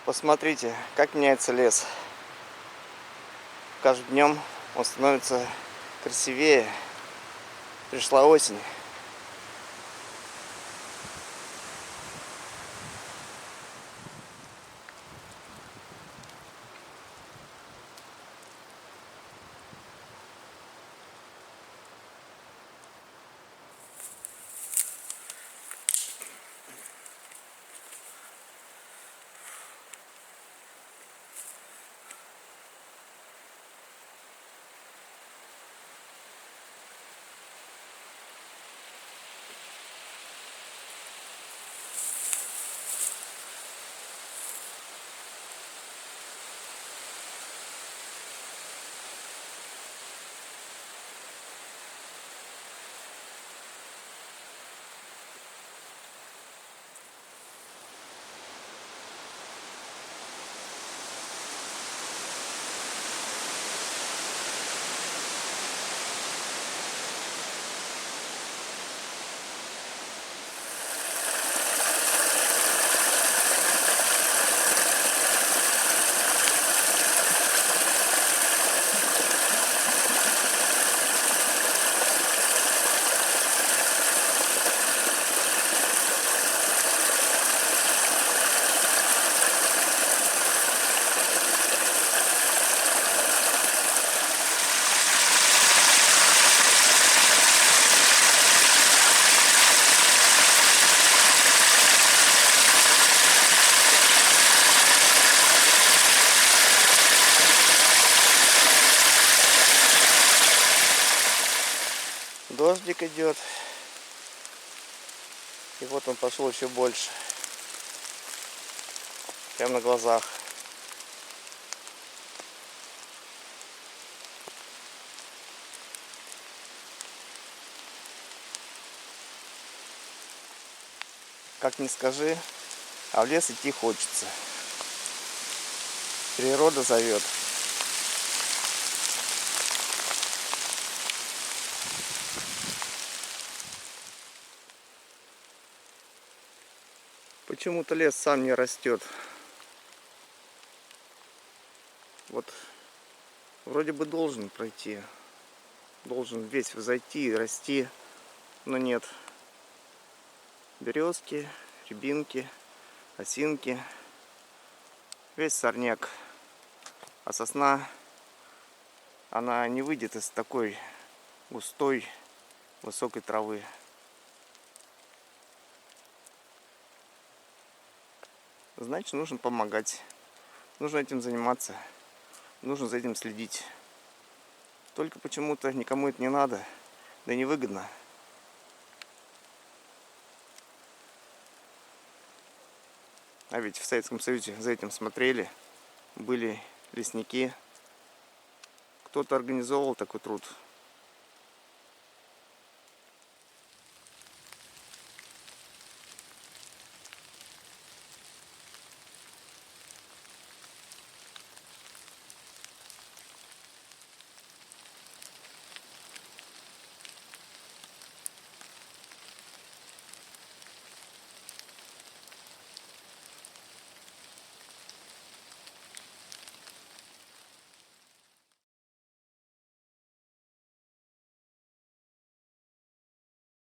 Посмотрите, как меняется лес. Каждым днем он становится красивее. Пришла осень. Дождик идет. И вот он пошел еще больше. Прямо на глазах. Как ни скажи, а в лес идти хочется. Природа зовет. Почему-то лес сам не растет. Вот вроде бы должен пройти. Должен весь взойти и расти. Но нет. Березки, рябинки, осинки. Весь сорняк. А сосна, она не выйдет из такой густой, высокой травы. Значит, нужно помогать. Нужно этим заниматься. Нужно за этим следить. Только почему-то никому это не надо. Да и невыгодно. А ведь в Советском Союзе за этим смотрели. Были лесники. Кто-то организовывал такой труд.